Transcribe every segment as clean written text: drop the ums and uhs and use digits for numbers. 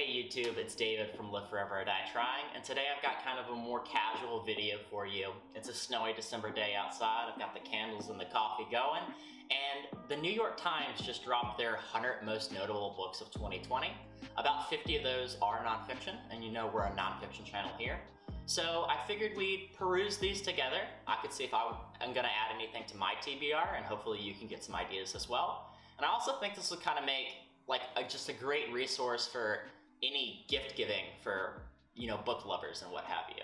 Hey YouTube, it's David from Live Forever or Die Trying, and today I've got kind of a more casual video for you. It's a snowy December day outside, I've got the candles and the coffee going, and the New York Times just dropped their 100 most notable books of 2020. About 50 of those are nonfiction, and you know we're a nonfiction channel here. So I figured we'd peruse these together. I could see if I'm gonna add anything to my TBR, and hopefully you can get some ideas as well. And I also think this will kind of make just a great resource for any gift giving for, book lovers and what have you.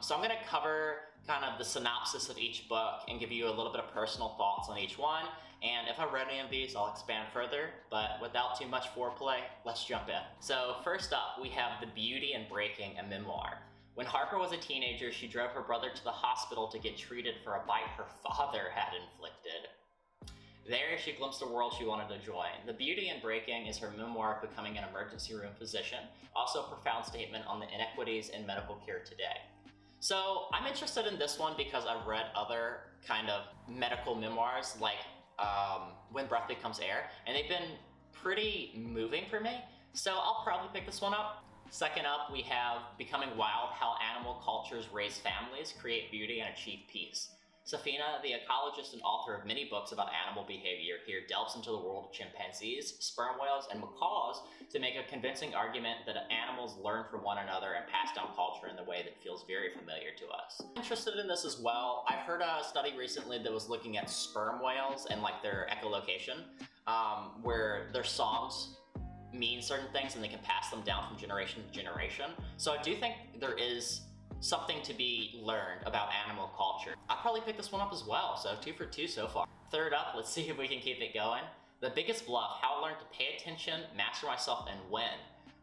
So I'm going to cover kind of the synopsis of each book and give you a little bit of personal thoughts on each one. And if I've read any of these, I'll expand further, but without too much foreplay, let's jump in. So first up, we have The Beauty and Breaking, a memoir. When Harper was a teenager, she drove her brother to the hospital to get treated for a bite her father had inflicted. There, she glimpsed a world she wanted to join. The Beauty and Breaking is her memoir of becoming an emergency room physician, also a profound statement on the inequities in medical care today. So I'm interested in this one because I've read other kind of medical memoirs like When Breath Becomes Air, and they've been pretty moving for me, so I'll probably pick this one up. Second up, we have Becoming Wild, How Animal Cultures Raise Families, Create Beauty, and Achieve Peace. Safina, the ecologist and author of many books about animal behavior, here delves into the world of chimpanzees, sperm whales, and macaws to make a convincing argument that animals learn from one another and pass down culture in the way that feels very familiar to us. I'm interested in this as well. I've heard a study recently that was looking at sperm whales and their echolocation, where their songs mean certain things and they can pass them down from generation to generation. So I do think there is something to be learned about animal culture. I'll probably pick this one up as well, so 2 for 2 so far. Third up, let's see if we can keep it going. The Biggest Bluff, How I Learned to Pay Attention, Master Myself, and Win.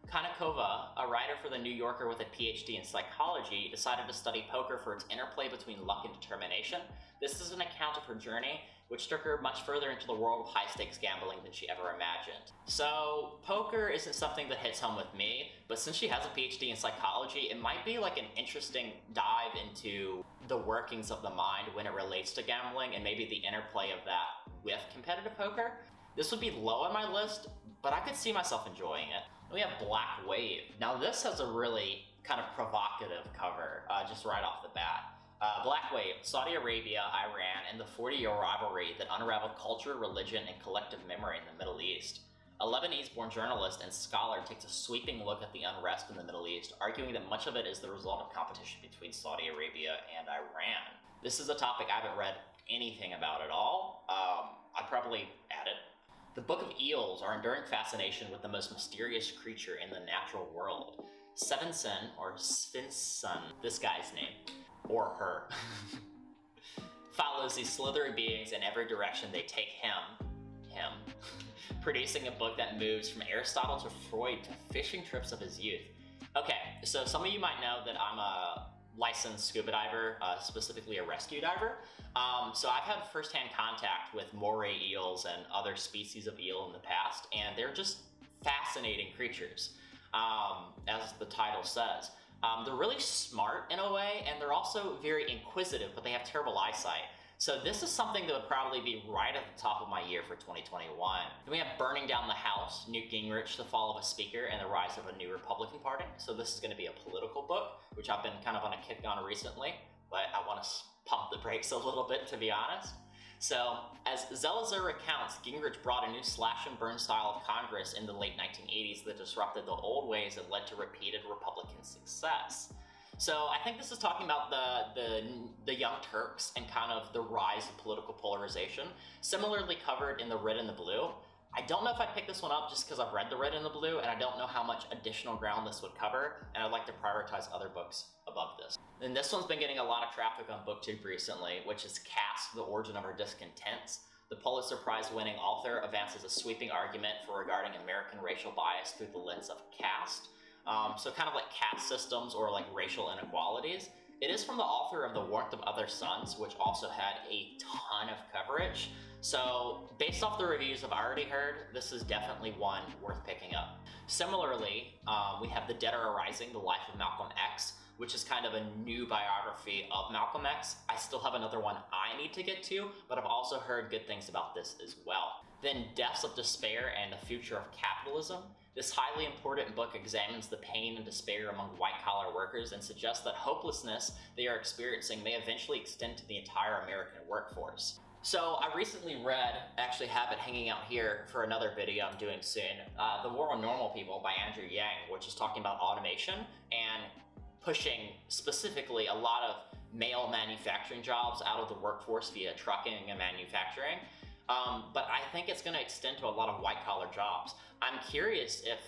Kanakova, a writer for The New Yorker with a PhD in psychology, decided to study poker for its interplay between luck and determination. This is an account of her journey, which took her much further into the world of high-stakes gambling than she ever imagined. So, poker isn't something that hits home with me, but since she has a PhD in psychology, it might be an interesting dive into the workings of the mind when it relates to gambling and maybe the interplay of that with competitive poker. This would be low on my list, but I could see myself enjoying it. We have Black Wave. Now this has a really kind of provocative cover, just right off the bat. Black Wave, Saudi Arabia, Iran, and the 40-year rivalry that unraveled culture, religion, and collective memory in the Middle East. A Lebanese-born journalist and scholar takes a sweeping look at the unrest in the Middle East, arguing that much of it is the result of competition between Saudi Arabia and Iran. This is a topic I haven't read anything about at all. I'd probably add it. The Book of Eels, our enduring fascination with the most mysterious creature in the natural world. Svensson, or Svensson, this guy's name, or her, follows these slithery beings in every direction they take him, producing a book that moves from Aristotle to Freud to fishing trips of his youth. Okay, so some of you might know that I'm a licensed scuba diver, specifically a rescue diver. So I've had firsthand contact with moray eels and other species of eel in the past, and they're just fascinating creatures, as the title says. They're really smart in a way, and they're also very inquisitive, but they have terrible eyesight. So this is something that would probably be right at the top of my year for 2021. Then we have Burning Down the House, Newt Gingrich, the Fall of a Speaker, and the Rise of a New Republican Party. So this is going to be a political book, which I've been kind of on a kick on recently, but I want to pump the brakes a little bit, to be honest. So, as Zelizer recounts, Gingrich brought a new slash and burn style of Congress in the late 1980s that disrupted the old ways and led to repeated Republican success. So I think this is talking about the Young Turks and kind of the rise of political polarization, similarly covered in The Red and the Blue. I don't know if I'd pick this one up just because I've read The Red and the Blue, and I don't know how much additional ground this would cover, and I'd like to prioritize other books above this. And this one's been getting a lot of traffic on booktube recently, which is Caste, The Origin of Our Discontents. The Pulitzer Prize-winning author advances a sweeping argument for regarding American racial bias through the lens of caste. So kind of like caste systems or racial inequalities. It is from the author of The Warmth of Other Suns, which also had a ton of coverage. So based off the reviews I've already heard, this is definitely one worth picking up. Similarly, we have The Dead Are Arising, The Life of Malcolm X. which is kind of a new biography of Malcolm X. I still have another one I need to get to, but I've also heard good things about this as well. Then Deaths of Despair and the Future of Capitalism. This highly important book examines the pain and despair among white-collar workers and suggests that hopelessness they are experiencing may eventually extend to the entire American workforce. So I recently read, actually have it hanging out here for another video I'm doing soon, The War on Normal People by Andrew Yang, which is talking about automation and pushing specifically a lot of male manufacturing jobs out of the workforce via trucking and manufacturing. But I think it's going to extend to a lot of white-collar jobs. I'm curious if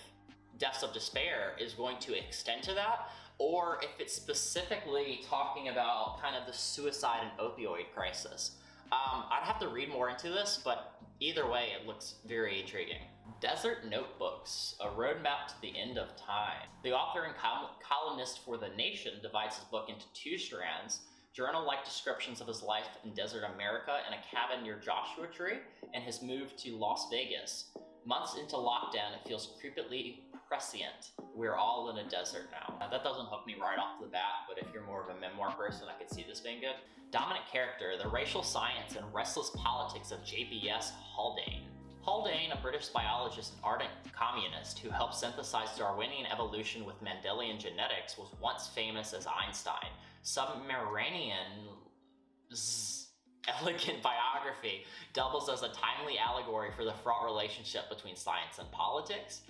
Deaths of Despair is going to extend to that, or if it's specifically talking about kind of the suicide and opioid crisis. I'd have to read more into this, but either way, it looks very intriguing. Desert Notebooks, A Roadmap to the End of Time. The author and columnist for The Nation divides his book into two strands: journal-like descriptions of his life in desert America in a cabin near Joshua Tree, and his move to Las Vegas. Months into lockdown, it feels creepily prescient. We're all in a desert now. Now, that doesn't hook me right off the bat, but if you're more of a memoir person, I could see this being good. Dominant Character, The Racial Science and Restless Politics of J.B.S. Haldane. Haldane, a British biologist and ardent communist who helped synthesize Darwinian evolution with Mendelian genetics, was once famous as Einstein. Submarinian's elegant biography doubles as a timely allegory for the fraught relationship between science and politics.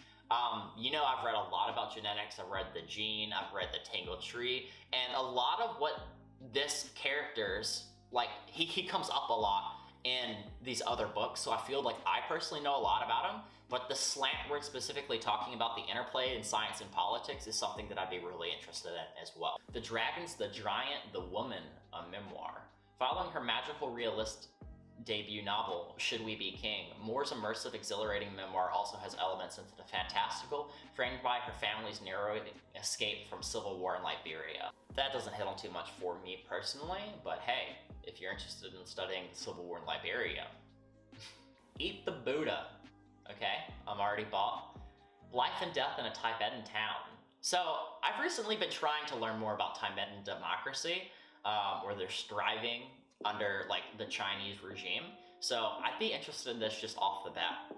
You know, I've read a lot about genetics. I've read The Gene, I've read The Tangled Tree, and a lot of what this character's, like, he comes up a lot in these other books, so I feel like I personally know a lot about him, but the slant word specifically talking about the interplay in science and politics is something that I'd be really interested in as well. The Dragons, the Giant, the Woman, a memoir. Following her magical realist debut novel, Should We Be King, Moore's immersive, exhilarating memoir also has elements into the fantastical, framed by her family's narrow escape from civil war in Liberia. That doesn't hit on too much for me personally, but hey, if you're interested in studying the civil war in Liberia. Eat the Buddha. Okay, I'm already bought. Life and Death in a Tibetan Town. So I've recently been trying to learn more about Tibetan democracy, where they're striving under like the Chinese regime. So I'd be interested in this just off the bat.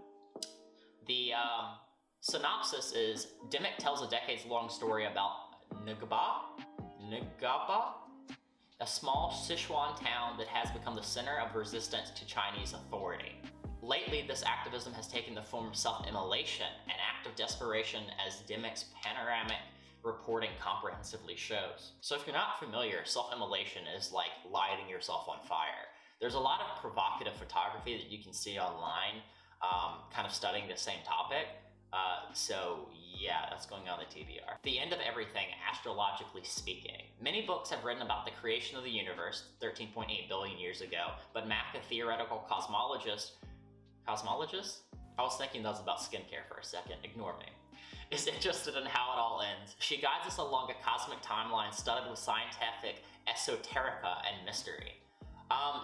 The synopsis is, Dimmock tells a decades-long story about Ngaba, a small Sichuan town that has become the center of resistance to Chinese authority. Lately, this activism has taken the form of self-immolation, an act of desperation, as Dimmock's panoramic reporting comprehensively shows. So if you're not familiar, self-immolation is like lighting yourself on fire. There's a lot of provocative photography that you can see online, kind of studying the same topic. So yeah, that's going on the TBR. The End of Everything, Astrologically Speaking. Many books have written about the creation of the universe 13.8 billion years ago, but Mac, a theoretical cosmologist? I was thinking that was about skincare for a second, ignore me. Is interested in how it all ends. She guides us along a cosmic timeline studded with scientific esoterica and mystery.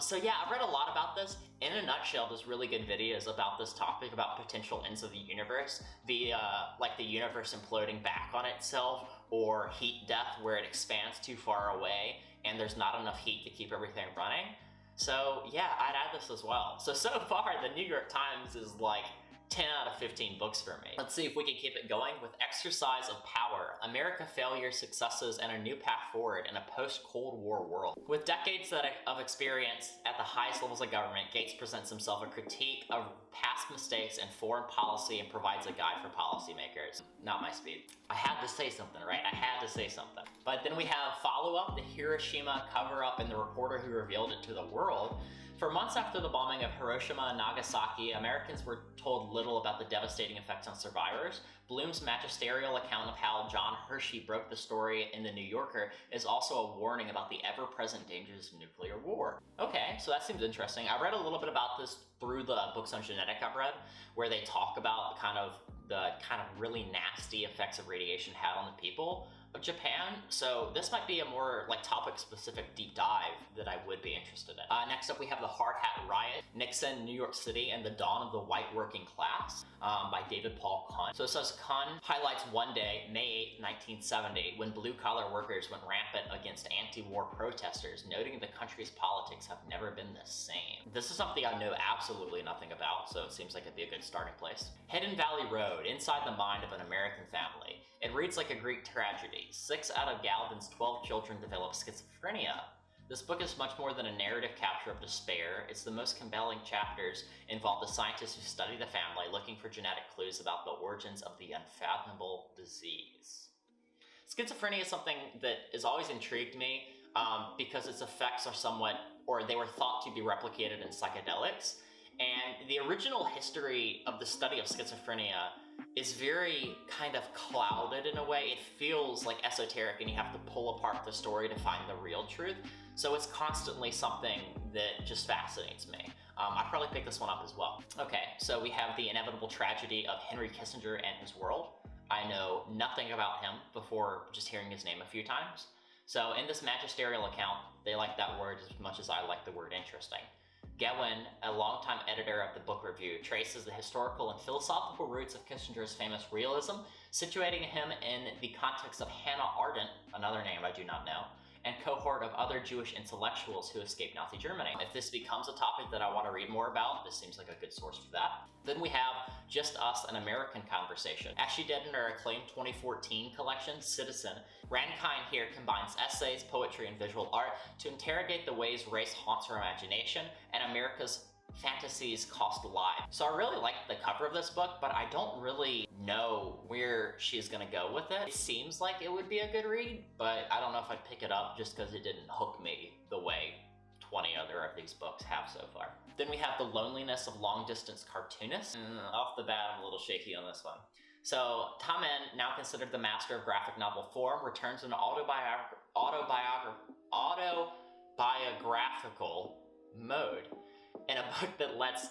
So yeah, I've read a lot about this. In a nutshell, there's really good videos about this topic, about potential ends of the universe via like the universe imploding back on itself, or heat death where it expands too far away and there's not enough heat to keep everything running. So yeah, I'd add this as well. So far, the New York Times is like 10 out of 15 books for me. Let's see if we can keep it going with Exercise of Power, America, Failure, Successes, and a New Path Forward in a Post-Cold War World. With decades of experience at the highest levels of government, Gates presents himself a critique of past mistakes in foreign policy and provides a guide for policymakers. Not my speed. I had to say something, right? I had to say something. But then we have follow-up, the Hiroshima cover-up and the reporter who revealed it to the world. For months after the bombing of Hiroshima and Nagasaki, Americans were told little about the devastating effects on survivors. Bloom's magisterial account of how John Hershey broke the story in The New Yorker is also a warning about the ever-present dangers of nuclear war. Okay, so that seems interesting. I read a little bit about this through the books on genetics I've read, where they talk about the kind of really nasty effects of radiation had on the people. of Japan, so this might be a more like topic-specific deep dive that I would be interested in. Next up, we have the Hard Hat Riot, Nixon, New York City, and the Dawn of the White Working Class by David Paul Kahn. So it says Kahn highlights one day, May 8, 1970, when blue-collar workers went rampant against anti-war protesters, noting the country's politics have never been the same. This is something I know absolutely nothing about, so it seems like it'd be a good starting place. Hidden Valley Road, inside the mind of an American family. It reads like a Greek tragedy. 6 out of Galvin's 12 children develop schizophrenia. This book is much more than a narrative capture of despair. It's the most compelling chapters involve the scientists who study the family, looking for genetic clues about the origins of the unfathomable disease. Schizophrenia is something that has always intrigued me because its effects are somewhat, or they were thought to be replicated in psychedelics. And the original history of the study of schizophrenia is very kind of clouded in a way. It feels like esoteric and you have to pull apart the story to find the real truth. So it's constantly something that just fascinates me. I'd probably pick this one up as well. Okay, so we have the inevitable tragedy of Henry Kissinger and his world. I know nothing about him before just hearing his name a few times. So in this magisterial account, they like that word as much as I like the word interesting. Gewin, a longtime editor of the Book Review, traces the historical and philosophical roots of Kissinger's famous realism, situating him in the context of Hannah Arendt, another name I do not know, and cohort of other Jewish intellectuals who escaped Nazi Germany. If this becomes a topic that I want to read more about, this seems like a good source for that. Then we have Just Us, an American Conversation. As she did in her acclaimed 2014 collection, Citizen, Rankine here combines essays, poetry, and visual art to interrogate the ways race haunts her imagination and America's fantasies cost lives. So I really like the cover of this book, but I don't really know where she's gonna go with it. It seems like it would be a good read, but I don't know if I'd pick it up just because it didn't hook me the way 20 other of these books have so far. Then we have The Loneliness of Long-Distance Cartoonist. Off the bat, I'm a little shaky on this one. So, Tamen, now considered the master of graphic novel form, returns in an autobiographical mode in a book that lets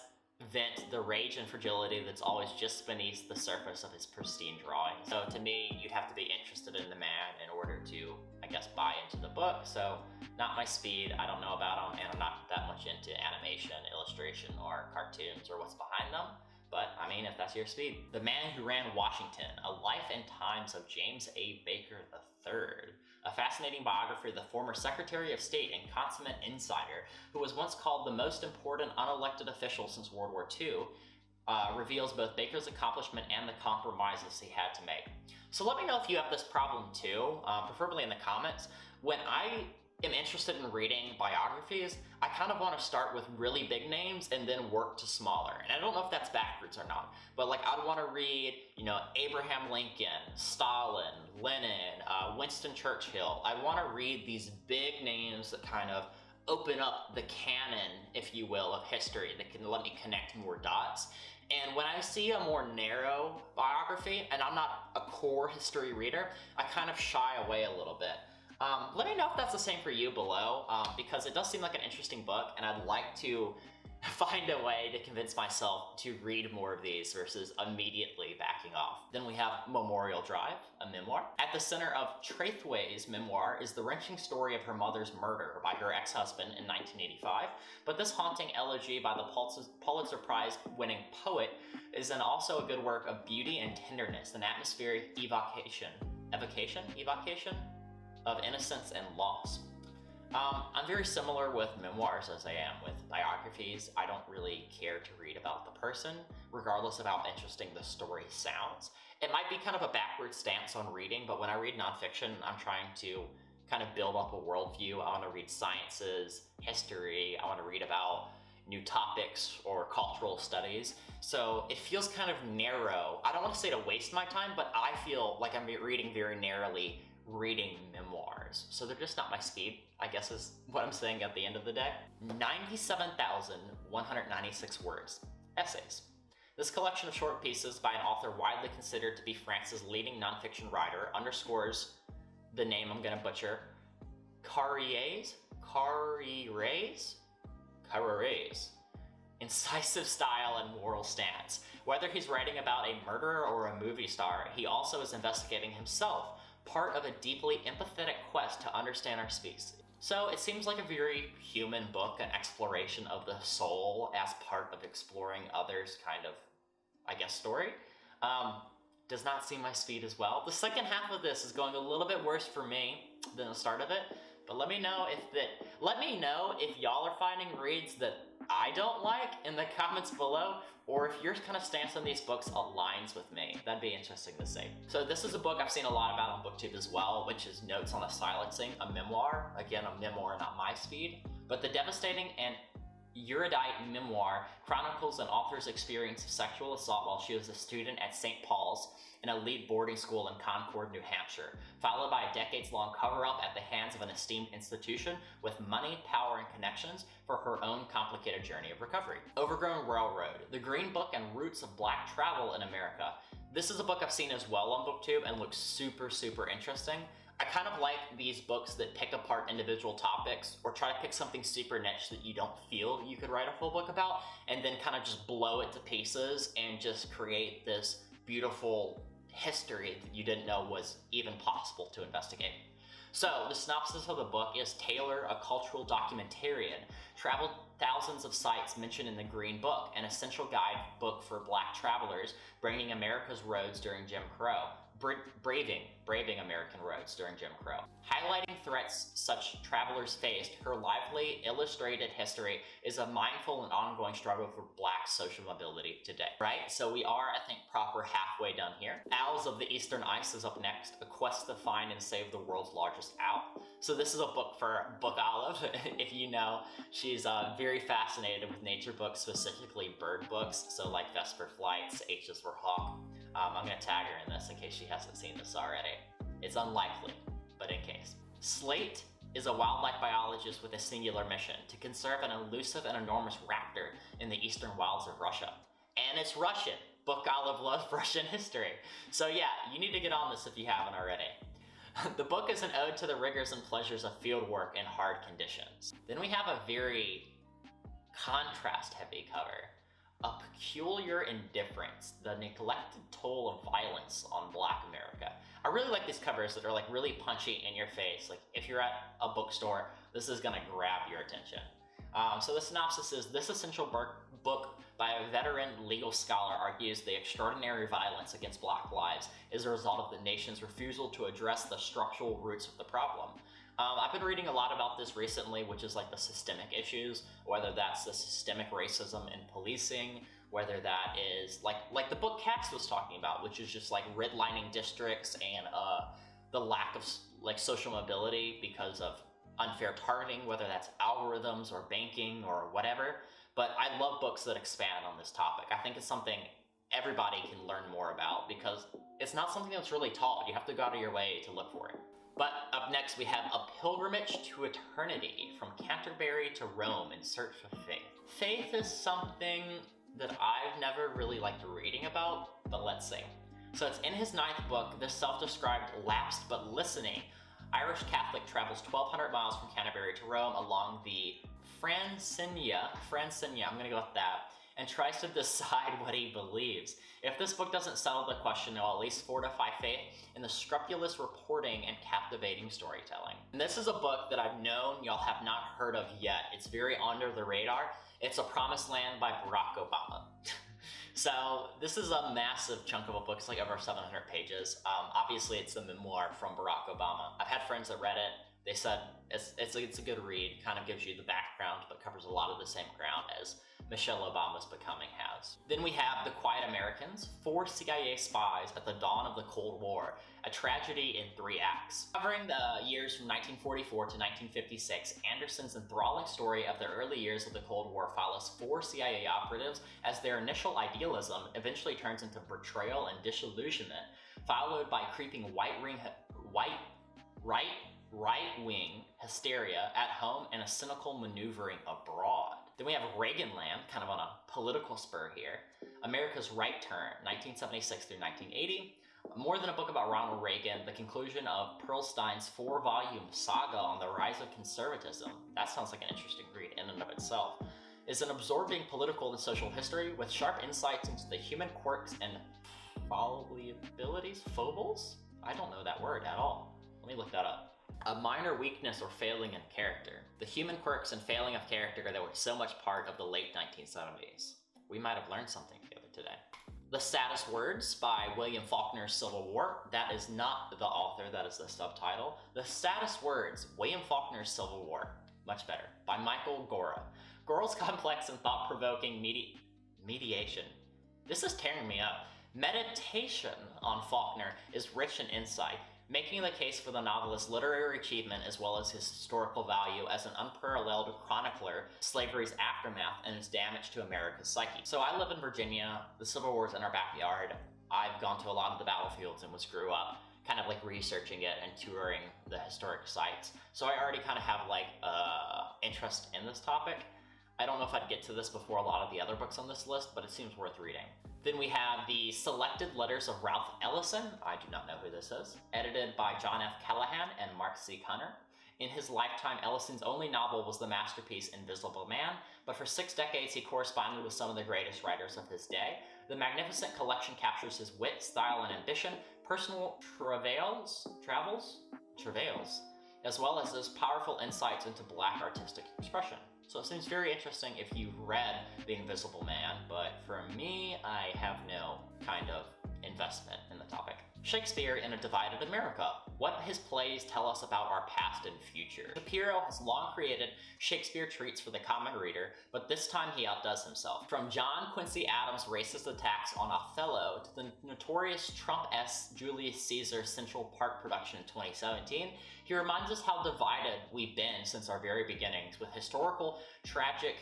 vent the rage and fragility that's always just beneath the surface of his pristine drawing. So to me, you'd have to be interested in the man in order to, I guess, buy into the book. So not my speed, I don't know about him, and I'm not that much into animation, illustration, or cartoons, or what's behind them. But, I mean, if that's your speed. The Man Who Ran Washington, A Life and Times of James A. Baker III. A fascinating biography of the former Secretary of State and consummate insider, who was once called the most important unelected official since World War II, reveals both Baker's accomplishment and the compromises he had to make. So let me know if you have this problem too, preferably in the comments. When I am interested in reading biographies, I kind of want to start with really big names and then work to smaller. And I don't know if that's backwards or not, but like I'd want to read, you know, Abraham Lincoln, Stalin, Lenin, Winston Churchill. I want to read these big names that kind of open up the canon, if you will, of history that can let me connect more dots. And when I see a more narrow biography, and I'm not a core history reader, I kind of shy away a little bit. Let me know if that's the same for you below, because it does seem like an interesting book, and I'd like to find a way to convince myself to read more of these versus immediately backing off. Then we have Memorial Drive, a memoir. At the center of Traithwaite's memoir is the wrenching story of her mother's murder by her ex-husband in 1985, but this haunting elegy by the Pulitzer Prize-winning poet is also a good work of beauty and tenderness, an atmospheric evocation of innocence and loss. I'm very similar with memoirs as I am with biographies. I don't really care to read about the person, regardless of how interesting the story sounds. It might be kind of a backward stance on reading, but when I read nonfiction, I'm trying to kind of build up a worldview. I want to read sciences, history, I want to read about new topics or cultural studies. So it feels kind of narrow. I don't want to say to waste my time, but I feel like I'm reading very narrowly reading memoirs. So they're just not my speed, I guess is what I'm saying at the end of the day. 97,196 words. Essays. This collection of short pieces by an author widely considered to be France's leading nonfiction writer underscores the name I'm gonna butcher, Carrie's incisive style and moral stance. Whether he's writing about a murderer or a movie star, he also is investigating himself, part of a deeply empathetic quest to understand our species. So it seems like a very human book, an exploration of the soul as part of exploring others kind of, I guess, story. Does not seem my speed as well. The second half of this is going a little bit worse for me than the start of it, but let me know if y'all are finding reads that I don't like in the comments below, or if your kind of stance on these books aligns with me. That'd be interesting to see. So this is a book I've seen a lot about on booktube as well, which is Notes on the Silencing, a memoir. Again, a memoir, not my speed, but the devastating and erudite memoir chronicles an author's experience of sexual assault while she was a student at St. Paul's, an elite boarding school in Concord, New Hampshire, followed by a decades-long cover-up at the hands of an esteemed institution with money, power, and connections for her own complicated journey of recovery. Overgrown Railroad, The Green Book and Roots of Black Travel in America. This is a book I've seen as well on booktube and looks super, super interesting. I kind of like these books that pick apart individual topics or try to pick something super niche that you don't feel you could write a full book about, and then kind of just blow it to pieces and just create this beautiful history that you didn't know was even possible to investigate. So the synopsis of the book is Taylor, a cultural documentarian, traveled thousands of sites mentioned in the Green Book, an essential guidebook for Black travelers, bringing America's roads during Jim Crow. Braving American roads during Jim Crow. Highlighting threats such travelers faced, her lively, illustrated history is a mindful and ongoing struggle for Black social mobility today. Right? So we are, I think, proper halfway done here. Owls of the Eastern Ice is up next, a quest to find and save the world's largest owl. So this is a book for Book Olive. If you know, she's very fascinated with nature books, specifically bird books. So like Vesper Flights, H is for Hawk. I'm going to tag her in this in case she hasn't seen this already. It's unlikely, but in case. Slate is a wildlife biologist with a singular mission: to conserve an elusive and enormous raptor in the eastern wilds of Russia. And it's Russian. Book Olive loves Russian history. So yeah, you need to get on this if you haven't already. The book is an ode to the rigors and pleasures of field work in hard conditions. Then we have a very contrast-heavy cover. A peculiar indifference, the neglected toll of violence on Black America. I really like these covers that are like really punchy in your face. Like if you're at a bookstore, this is gonna grab your attention. So the synopsis is, this essential book by a veteran legal scholar argues the extraordinary violence against Black lives is a result of the nation's refusal to address the structural roots of the problem. I've been reading a lot about this recently, which is like the systemic issues, whether that's the systemic racism in policing, whether that is like the book Caste was talking about, which is just like redlining districts and the lack of like social mobility because of unfair targeting, whether that's algorithms or banking or whatever. But I love books that expand on this topic. I think it's something everybody can learn more about because it's not something that's really taught. You have to go out of your way to look for it. But up next we have A Pilgrimage to Eternity, from Canterbury to Rome in Search of Faith. Faith is something that I've never really liked reading about, but let's see. So it's in his 9th book, this self-described lapsed but listening Irish Catholic travels 1,200 miles from Canterbury to Rome along the Francigena, I'm gonna go with that, and tries to decide what he believes. If this book doesn't settle the question, it'll at least fortify faith in the scrupulous reporting and captivating storytelling. And this is a book that I've known y'all have not heard of yet. It's very under the radar. It's A Promised Land by Barack Obama. So this is a massive chunk of a book. It's like over 700 pages. Obviously, it's the memoir from Barack Obama. I've had friends that read it. They said it's a good read, kind of gives you the background, but covers a lot of the same ground as Michelle Obama's Becoming has. Then we have The Quiet Americans, 4 CIA spies at the dawn of the Cold War, a tragedy in 3 acts. Covering the years from 1944 to 1956, Anderson's enthralling story of the early years of the Cold War follows 4 CIA operatives as their initial idealism eventually turns into betrayal and disillusionment, followed by creeping right-wing hysteria at home and a cynical maneuvering abroad. Then we have Reaganland, kind of on a political spur here. America's Right Turn, 1976 through 1980. More than a book about Ronald Reagan, the conclusion of Pearlstein's 4-volume saga on the rise of conservatism, that sounds like an interesting read in and of itself, is an absorbing political and social history with sharp insights into the human quirks and foibles? I don't know that word at all. Let me look that up. A minor weakness or failing in character. The human quirks and failing of character that were so much part of the late 1970s. We might have learned something together today. The Saddest Words by William Faulkner's Civil War. That is not the author, that is the subtitle. The Saddest Words, William Faulkner's Civil War. Much better. By Michael Gora. Gora's complex and thought-provoking mediation. This is tearing me up. Meditation on Faulkner is rich in insight, making the case for the novelist's literary achievement as well as his historical value as an unparalleled chronicler of slavery's aftermath and its damage to America's psyche. So I live in Virginia, the Civil War's in our backyard. I've gone to a lot of the battlefields and grew up kind of like researching it and touring the historic sites. So I already kind of have like interest in this topic. I don't know if I'd get to this before a lot of the other books on this list, but it seems worth reading. Then we have the Selected Letters of Ralph Ellison. I do not know who this is. Edited by John F. Callahan and Mark C. Cunner. In his lifetime, Ellison's only novel was the masterpiece Invisible Man, but for 6 decades he corresponded with some of the greatest writers of his day. The magnificent collection captures his wit, style, and ambition, personal travails, as well as his powerful insights into Black artistic expression. So it seems very interesting if you've read The Invisible Man, but for me, I have no kind of investment in the topic. Shakespeare in a Divided America. What his plays tell us about our past and future. Shapiro has long created Shakespeare treats for the common reader, but this time he outdoes himself. From John Quincy Adams' racist attacks on Othello to the notorious Trump-esque Julius Caesar Central Park production in 2017, he reminds us how divided we've been since our very beginnings, with historical, tragical,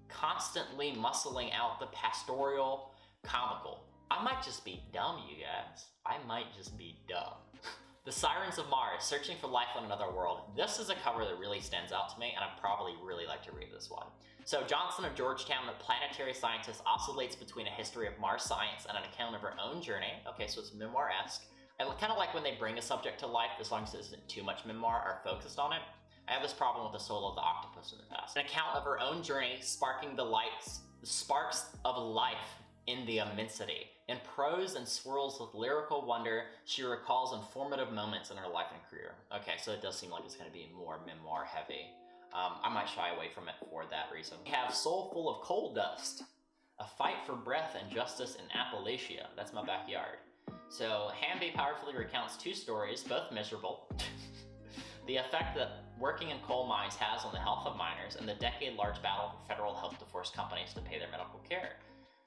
constantly muscling out the pastoral comical. I might just be dumb, you guys. I might just be dumb. The Sirens of Mars, Searching for Life on Another World. This is a cover that really stands out to me, and I'd probably really like to read this one. So Johnson of Georgetown, a planetary scientist, oscillates between a history of Mars science and an account of her own journey. Okay, so it's memoir-esque. I kind of like when they bring a subject to life, as long as it isn't too much memoir or focused on it. I have this problem with The Soul of the Octopus in the past. An account of her own journey, sparking the sparks of life in the immensity. In prose and swirls with lyrical wonder, she recalls informative moments in her life and career. Okay, so it does seem like it's going to be more memoir heavy. I might shy away from it for that reason. We have Soul Full of Coal Dust, a fight for breath and justice in Appalachia. That's my backyard. So Hamby powerfully recounts 2 stories, both miserable. The effect that working in coal mines has on the health of miners and the decade-large battle for federal help to force companies to pay their medical care.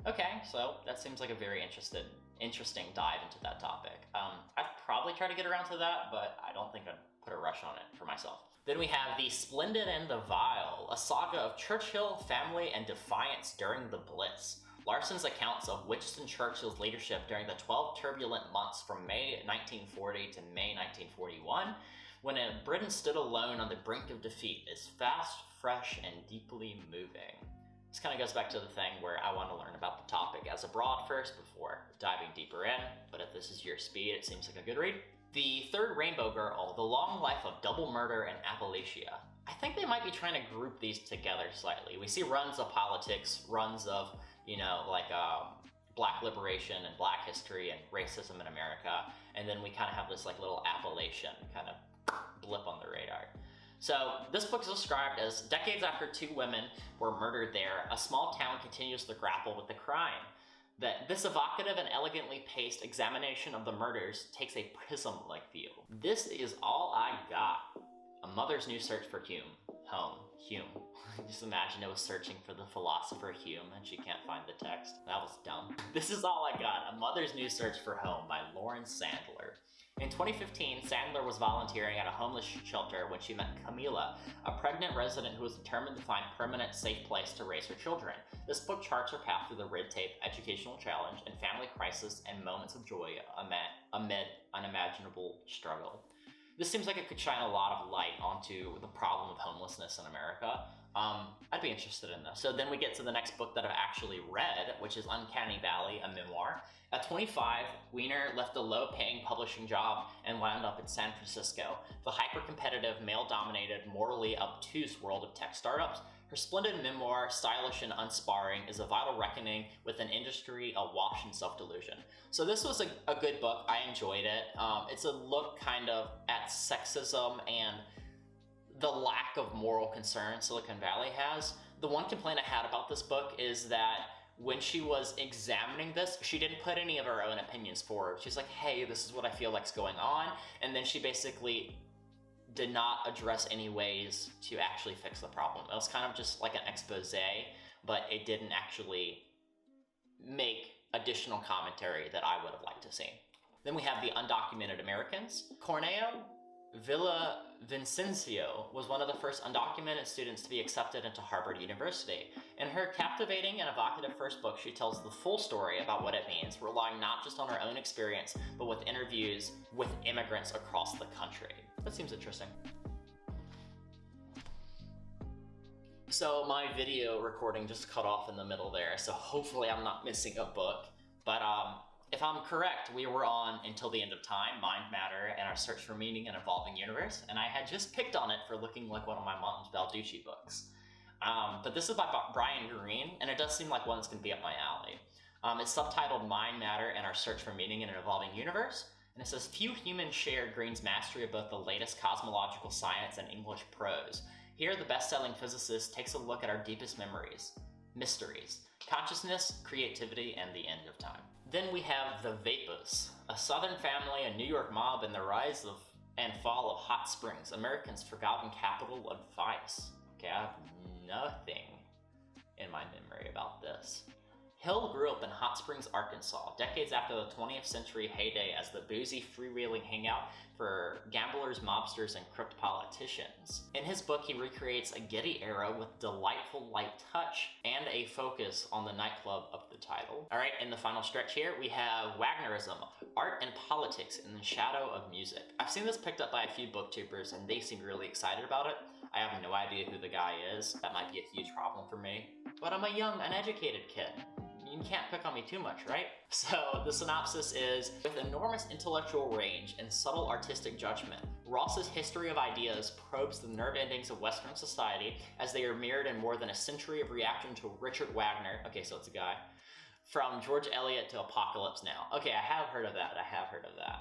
Okay, so that seems like a very interesting dive into that topic. I'd probably try to get around to that, but I don't think I'd put a rush on it for myself. Then we have The Splendid and the Vile, a saga of Churchill, family, and defiance during the Blitz. Larson's accounts of Winston Churchill's leadership during the 12 turbulent months from May 1940 to May 1941, when Britain stood alone on the brink of defeat, is fast, fresh, and deeply moving. This kind of goes back to the thing where I want to learn about the topic as a broad first before diving deeper in, but if this is your speed, it seems like a good read. The Third Rainbow Girl, The Long Life of Double Murder in Appalachia. I think they might be trying to group these together slightly. We see runs of politics, runs of, Black liberation and Black history and racism in America, and then we kind of have this like little Appalachian kind of blip on the radar. So this book is described as decades after 2 women were murdered there, a small town continues to grapple with the crime. This evocative and elegantly paced examination of the murders takes a prism-like view. This is all I got. A mother's new search for Hume. Just imagine it was searching for the philosopher Hume and she can't find the text. That was dumb. This is all I got. A Mother's New Search for Home by Lauren Sandler. In 2015, Sandler was volunteering at a homeless shelter when she met Camila, a pregnant resident who was determined to find permanent, safe place to raise her children. This book charts her path through the red tape, educational challenge, and family crisis and moments of joy amid unimaginable struggle. This seems like it could shine a lot of light onto the problem of homelessness in America. I'd be interested in this. So then we get to the next book that I've actually read, which is Uncanny Valley, a memoir. At 25, Weiner left a low-paying publishing job and wound up in San Francisco, the hyper-competitive, male-dominated, morally obtuse world of tech startups. Her splendid memoir, stylish and unsparing, is a vital reckoning with an industry awash in self-delusion. So this was a good book. I enjoyed it. It's a look kind of at sexism and the lack of moral concern Silicon Valley has. The one complaint I had about this book is that when she was examining this, she didn't put any of her own opinions forward. She's like, hey, this is what I feel like's going on. And then she basically did not address any ways to actually fix the problem. It was kind of just like an expose, but it didn't actually make additional commentary that I would have liked to see. Then we have the undocumented Americans. Corneo Villavicencio was one of the first undocumented students to be accepted into Harvard University. In her captivating and evocative first book, she tells the full story about what it means, relying not just on her own experience, but with interviews with immigrants across the country. That seems interesting. So my video recording just cut off in the middle there, so hopefully I'm not missing a book. But if I'm correct, we were on Until the End of Time, Mind, Matter, and Our Search for Meaning in an Evolving Universe, and I had just picked on it for looking like one of my mom's Balducci books. But this is by Brian Greene, and it does seem like one that's going to be up my alley. It's subtitled Mind, Matter, and Our Search for Meaning in an Evolving Universe, and it says, few humans share Greene's mastery of both the latest cosmological science and English prose. Here, the best-selling physicist takes a look at our deepest mysteries, consciousness, creativity, and the end of time. Then we have The Vapors, a Southern family, a New York mob, and the rise of and fall of Hot Springs, America's forgotten capital of vice. Okay, I have nothing in my memory about this. Hill grew up in Hot Springs, Arkansas, decades after the 20th century heyday as the boozy, freewheeling hangout for gamblers, mobsters, and crooked politicians. In his book, he recreates a giddy era with delightful light touch and a focus on the nightclub of the title. All right, in the final stretch here, we have Wagnerism, Art and Politics in the Shadow of Music. I've seen this picked up by a few booktubers, and they seem really excited about it. I have no idea who the guy is. That might be a huge problem for me. But I'm a young, uneducated kid. You can't pick on me too much, right? So the synopsis is, with enormous intellectual range and subtle artistic judgment, Ross's History of Ideas probes the nerve endings of Western society as they are mirrored in more than a century of reaction to Richard Wagner. Okay, so it's a guy. From George Eliot to Apocalypse Now. Okay, I have heard of that.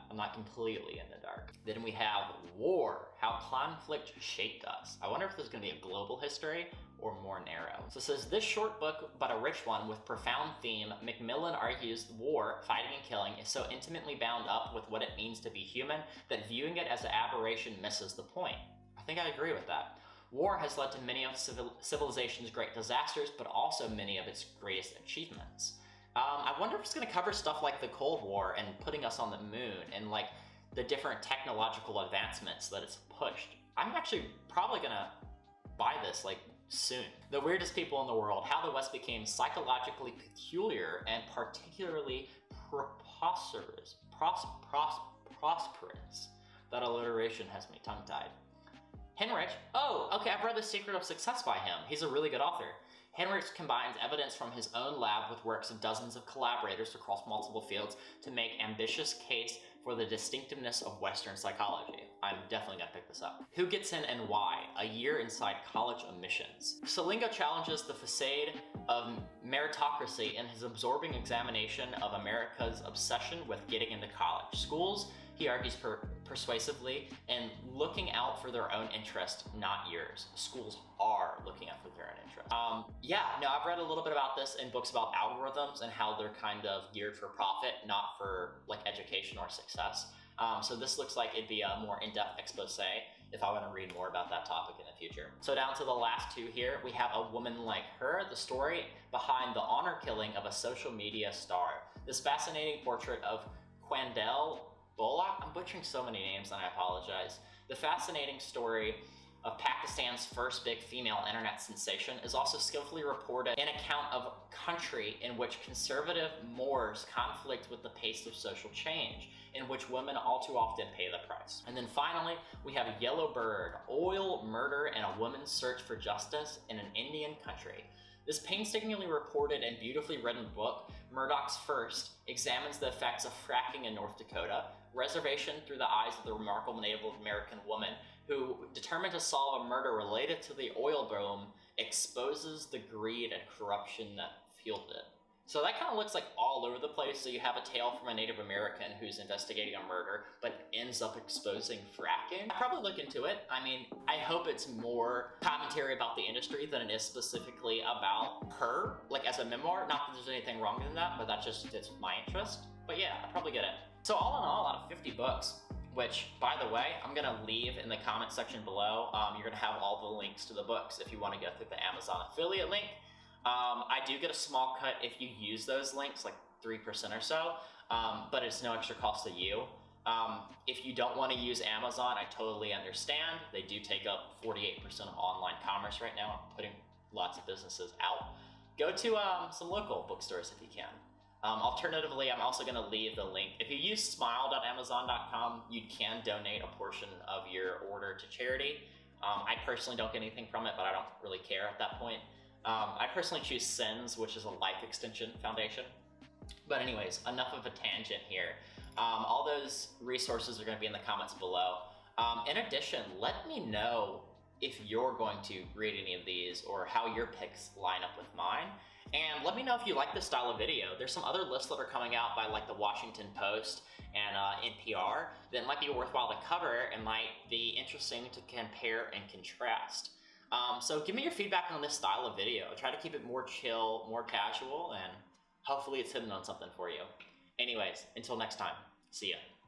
I'm not completely in the dark. Then we have War, How Conflict Shaped Us. I wonder if there's going to be a global history or more narrow. So it says, this short book, but a rich one with profound theme, Macmillan argues war, fighting and killing, is so intimately bound up with what it means to be human that viewing it as an aberration misses the point. I think I agree with that. War has led to many of civilization's great disasters, but also many of its greatest achievements. I wonder if it's going to cover stuff like the Cold War and putting us on the moon and like the different technological advancements that it's pushed. I'm actually probably going to buy this like soon. The weirdest people in the world, how the West became psychologically peculiar and particularly prosperous. That alliteration has me tongue-tied. Henrich, oh, okay, I've read The Secret of Success by him. He's a really good author. Henrich combines evidence from his own lab with works of dozens of collaborators across multiple fields to make ambitious case for the distinctiveness of Western psychology. I'm definitely gonna pick this up. Who Gets In and Why? A Year Inside College Admissions. Salingo challenges the facade of meritocracy in his absorbing examination of America's obsession with getting into college. Schools, he argues persuasively, and looking out for their own interest, not yours. Schools are looking out for their own interest. I've read a little bit about this in books about algorithms and how they're kind of geared for profit, not for like education or success. So this looks like it'd be a more in-depth expose if I want to read more about that topic in the future. So down to the last two here, we have A Woman Like Her, the story behind the honor killing of a social media star. This fascinating portrait of Quandel Bullock, I'm butchering so many names and I apologize. The fascinating story of Pakistan's first big female internet sensation is also skillfully reported an account of a country in which conservative mores conflict with the pace of social change, in which women all too often pay the price. And then finally, we have Yellow Bird, Oil, Murder, and a Woman's Search for Justice in an Indian Country. This painstakingly reported and beautifully written book, Murdoch's First, examines the effects of fracking in North Dakota, reservation through the eyes of the remarkable Native American woman who, determined to solve a murder related to the oil boom exposes the greed and corruption that fueled it. So that kind of looks like all over the place. So you have a tale from a Native American who's investigating a murder, but ends up exposing fracking. I'd probably look into it. I mean, I hope it's more commentary about the industry than it is specifically about her, like as a memoir. Not that there's anything wrong in that, but that just fits my interest. But yeah, I'd probably get it. So all in all, out of 50 books, which, by the way, I'm gonna leave in the comment section below. You're gonna have all the links to the books if you wanna go through the Amazon affiliate link. I do get a small cut if you use those links, like 3% or so, but it's no extra cost to you. If you don't want to use Amazon, I totally understand. They do take up 48% of online commerce right now, putting lots of businesses out. Go to some local bookstores if you can. Alternatively, I'm also going to leave the link. If you use smile.amazon.com, you can donate a portion of your order to charity. I personally don't get anything from it, but I don't really care at that point. I personally choose SENS, which is a life extension foundation. But anyways, enough of a tangent here. All those resources are going to be in the comments below. In addition, let me know if you're going to read any of these or how your picks line up with mine. And let me know if you like this style of video. There's some other lists that are coming out by like the Washington Post and NPR that might be worthwhile to cover and might be interesting to compare and contrast. So give me your feedback on this style of video. Try to keep it more chill, more casual, and hopefully it's hitting on something for you. Anyways, until next time, see ya.